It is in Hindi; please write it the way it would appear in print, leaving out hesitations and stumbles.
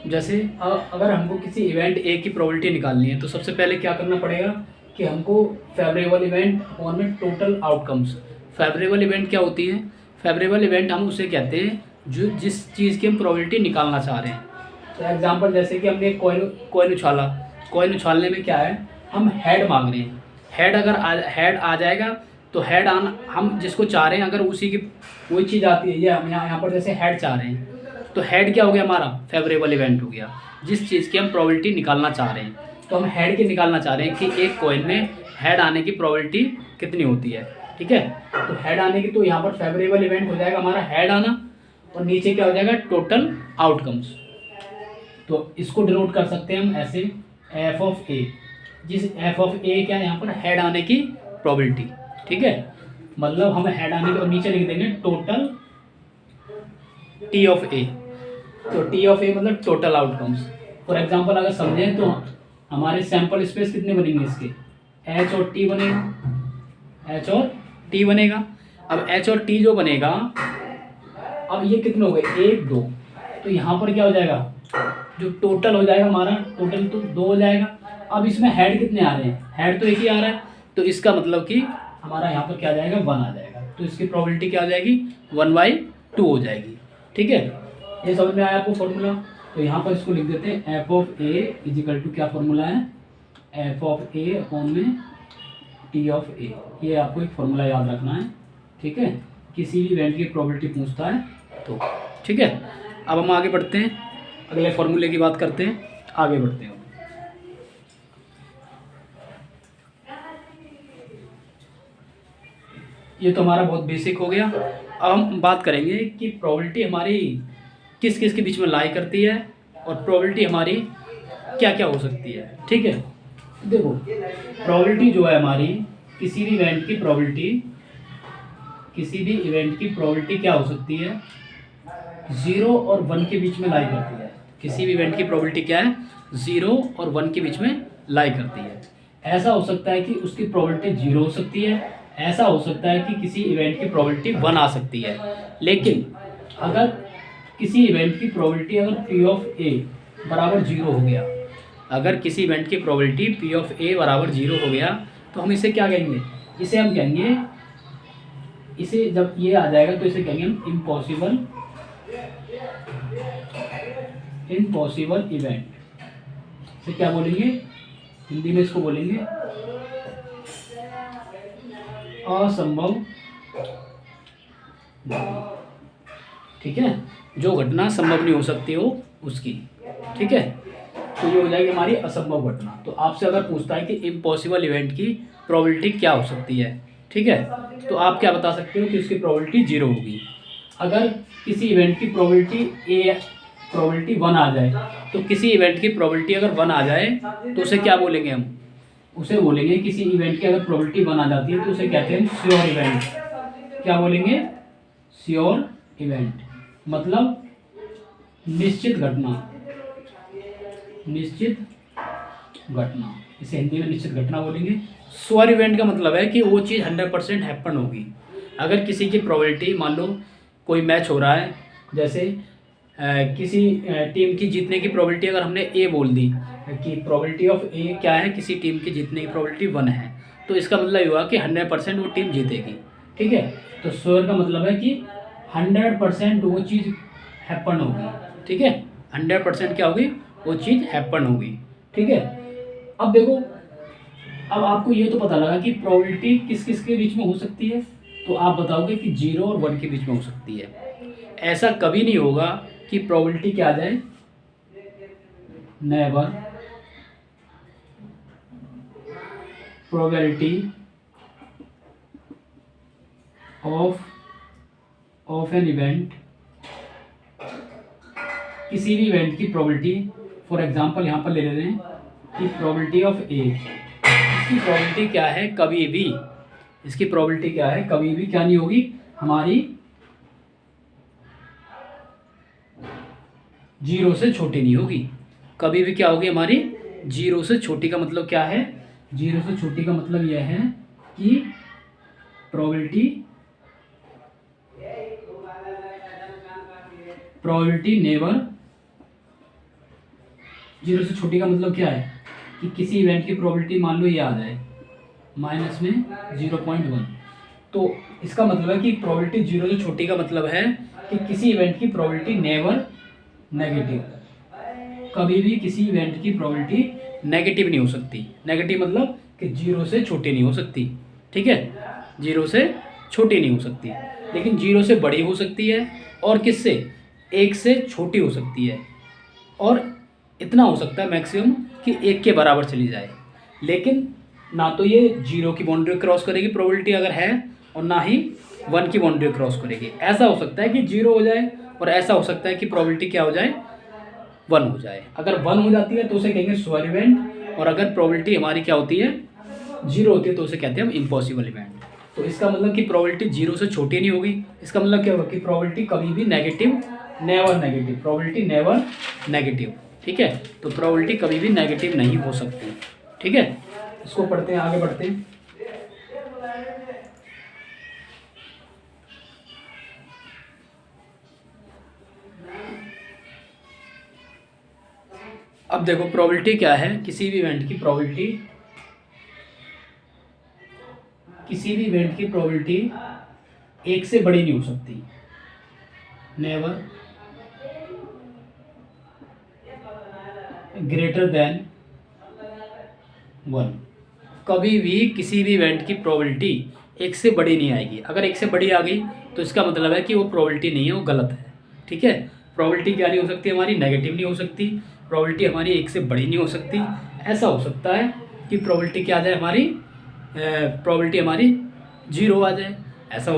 जैसे अगर हमको किसी इवेंट ए की प्रोबेबिलिटी निकालनी है तो सबसे पहले क्या करना पड़ेगा कि हमको फेवरेबल इवेंट अपॉन में टोटल आउटकम्स। फेवरेबल इवेंट क्या होती है? फेवरेबल इवेंट हम उसे कहते हैं जो जिस चीज़ की हम प्रोबेबिलिटी निकालना चाह रहे हैं। तो एग्जांपल जैसे कि हमने कॉइन उछाला, कॉइन उछालने में क्या है, हम हेड मांग रहे हैं। हेड अगर हेड आ जाएगा तो हेड आना, हम जिसको चाह रहे हैं अगर उसी की वही चीज़ आती है, ये हम यहाँ पर जैसे हेड चाह रहे हैं तो हेड क्या हो गया, हमारा फेवरेबल इवेंट हो गया जिस चीज़ की हम प्रोबेबिलिटी निकालना चाह रहे हैं। तो हम हेड की निकालना चाह रहे हैं कि एक कॉइन में हेड आने की प्रोबेबिलिटी कितनी होती है। ठीक है, तो हेड आने की, तो यहाँ पर फेवरेबल इवेंट हो जाएगा हमारा हेड आना, और नीचे क्या हो जाएगा, टोटल आउटकम्स। तो इसको डिनोट कर सकते हैं हम ऐसे, एफ ऑफ ए, जिस एफ ऑफ ए क्या है यहाँ पर, हेड आने की प्रोबेबिलिटी। ठीक है, मतलब हम हेड आने के, और नीचे लिख देंगे टोटल टी ऑफ ए। तो टी ऑफ ए मतलब टोटल आउटकम्स। फॉर एग्जांपल अगर समझें तो हमारे सैंपल स्पेस कितने बनेंगे इसके, एच और टी बनेगा, एच और टी बनेगा। अब एच और टी जो बनेगा, अब ये कितने हो गए, एक दो, तो यहाँ पर क्या हो जाएगा, जो टोटल हो जाएगा हमारा, टोटल तो दो हो जाएगा। अब इसमें हेड कितने आ रहे हैं, हेड तो एक ही आ रहा है, तो इसका मतलब कि हमारा यहाँ पर क्या आ जाएगा, वन आ जाएगा। तो इसकी प्रोबेबिलिटी क्या हो जाएगी, 1/2 हो जाएगी। ठीक है, ये समझ में आया आपको फॉर्मूला? तो यहाँ पर इसको लिख देते हैं, F of A equal to, क्या फॉर्मूला है, एफ ऑफ ए अपॉन में टी ऑफ ए। ये आपको एक फॉर्मूला याद रखना है। ठीक है, किसी भी इवेंट की प्रोबेबिलिटी पूछता है तो। ठीक है, अब हम आगे बढ़ते हैं, अगले फॉर्मूले की बात करते हैं, आगे बढ़ते हैं। ये तो हमारा बहुत बेसिक हो गया। अब हम बात करेंगे कि प्रोबेबिलिटी हमारी किस किस के बीच में लाई करती है और प्रोबेबिलिटी हमारी क्या क्या हो सकती है। ठीक है, देखो प्रोबेबिलिटी जो है हमारी, किसी भी इवेंट की प्रोबेबिलिटी, किसी भी इवेंट की प्रोबेबिलिटी क्या हो सकती है, 0 और 1 के बीच में लाई करती है। किसी भी इवेंट की प्रोबेबिलिटी क्या है, 0 और 1 के बीच में लाई करती है। ऐसा हो सकता है कि उसकी प्रोबेबिलिटी 0 हो सकती है, ऐसा हो सकता है कि किसी इवेंट की प्रोबेबिलिटी 1 आ सकती है। लेकिन अगर किसी इवेंट की प्रोबेबिलिटी अगर पी ऑफ ए बराबर 0 हो गया, अगर किसी इवेंट की प्रोबेबिलिटी पी ऑफ ए बराबर 0 हो गया, तो हम इसे क्या कहेंगे, इसे हम कहेंगे, इसे जब ये आ जाएगा तो इसे कहेंगे हम इम्पॉसिबल, इम्पॉसिबल इवेंट। इसे क्या बोलेंगे, हिंदी में इसको बोलेंगे असंभव घटना। ठीक है, जो घटना संभव नहीं हो सकती हो उसकी। ठीक है, तो ये हो जाएगी हमारी असंभव घटना। तो आपसे अगर पूछता है कि इम्पॉसिबल इवेंट की प्रोबेबिलिटी क्या हो सकती है, ठीक है, तो आप क्या बता सकते हो कि उसकी प्रोबेबिलिटी 0 होगी। अगर किसी इवेंट की प्रोबेबिलिटी 1 आ जाए, तो किसी इवेंट की प्रोबेबिलिटी अगर 1 आ जाए तो उसे क्या बोलेंगे हम, उसे बोलेंगे, किसी इवेंट की अगर प्रोबेबिलिटी 1 आ जाती है तो उसे कहते हैं श्योर इवेंट। क्या बोलेंगे, श्योर इवेंट, मतलब निश्चित घटना, निश्चित घटना, इसे हिंदी में निश्चित घटना बोलेंगे। श्योर इवेंट का मतलब है कि वो चीज़ 100% हैपन होगी। अगर किसी की प्रोबेबिलिटी, मान लो कोई मैच हो रहा है, जैसे किसी टीम की जीतने की प्रोबेबिलिटी अगर हमने ए बोल दी कि प्रोबेबिलिटी ऑफ ए क्या है, किसी टीम की जीतने की प्रोबेबिलिटी 1 है, तो इसका मतलब ये हुआ कि 100% वो टीम जीतेगी। ठीक है, तो श्योर का मतलब है कि 100% वो चीज़ हैपन होगी। ठीक है, 100% क्या होगी, वो चीज़ हैपन होगी। ठीक है, अब देखो, अब आपको ये तो पता लगा कि प्रोबेबिलिटी किस किस के बीच में हो सकती है, तो आप बताओगे कि 0 और 1 के बीच में हो सकती है। ऐसा कभी नहीं होगा कि प्रोबेबिलिटी क्या आ जाए, never, probability of an event, किसी भी इवेंट की प्रोबेबिलिटी, फॉर एग्जांपल यहाँ पर ले ले रहे हैं कि प्रोबेबिलिटी ऑफ ए, इसकी प्रोबेबिलिटी क्या है, कभी भी, इसकी प्रोबेबिलिटी क्या है, कभी भी क्या नहीं होगी, हमारी 0 से छोटी नहीं होगी। कभी भी क्या होगी, हमारी 0 से छोटी का मतलब क्या है, 0 से छोटी का मतलब यह है कि प्रोबेबिलिटी नेवर जीरो से छोटी का मतलब क्या है कि किसी इवेंट की प्रोबेबिलिटी मान लो ये आ जाए माइनस में 0.1, तो इसका मतलब है कि प्रोबेबिलिटी जीरो से छोटी का मतलब है कि किसी इवेंट की प्रोबेबिलिटी नेवर नेगेटिव, कभी भी किसी इवेंट की प्रोबेबिलिटी नेगेटिव नहीं हो सकती। नेगेटिव मतलब कि जीरो से छोटी नहीं हो सकती, ठीक है, जीरो से छोटी नहीं हो सकती, लेकिन जीरो से बड़ी हो सकती है, और किससे, एक से छोटी हो सकती है, और इतना हो सकता है मैक्सिमम कि एक के बराबर चली जाए। लेकिन ना तो ये जीरो की बाउंड्री क्रॉस करेगी प्रोबेबिलिटी अगर है, और ना ही 1 की बाउंड्री क्रॉस करेगी। ऐसा हो सकता है कि जीरो हो जाए, और ऐसा हो सकता है कि प्रोबेबिलिटी क्या हो जाए, 1 हो जाए। अगर 1 हो जाती है तो उसे कहेंगे श्योर इवेंट, और अगर प्रोबेबिलिटी हमारी क्या होती है, जीरो होती है, तो उसे कहते हैं हम इम्पॉसिबल इवेंट। तो इसका मतलब कि प्रोबेबिलिटी जीरो से छोटी नहीं होगी। इसका मतलब क्या होगा कि प्रोबेबिलिटी कभी भी negative, never negative, probability never negative, ठीक है। तो प्रोबेबिलिटी कभी भी नेगेटिव नहीं हो सकती, ठीक है। इसको पढ़ते हैं, आगे बढ़ते हैं। अब देखो प्रोबेबिलिटी क्या है, किसी भी इवेंट की प्रोबेबिलिटी, किसी भी इवेंट की प्रोबेबिलिटी एक से बड़ी नहीं हो सकती, नेवर ग्रेटर देन 1। कभी भी किसी भी इवेंट की प्रोबेबिलिटी एक से बड़ी नहीं आएगी। अगर एक से बड़ी आ गई तो इसका मतलब है कि वो प्रोबेबिलिटी नहीं है, वो गलत है, ठीक है। प्रोबेबिलिटी क्या नहीं हो सकती हमारी, नेगेटिव नहीं हो सकती, प्रोबेबिलिटी हमारी एक से बड़ी नहीं हो सकती। ऐसा हो सकता है कि प्रोबेबिलिटी क्या आ जाए हमारी, प्रोबेबिलिटी हमारी जीरो आ जाए, ऐसा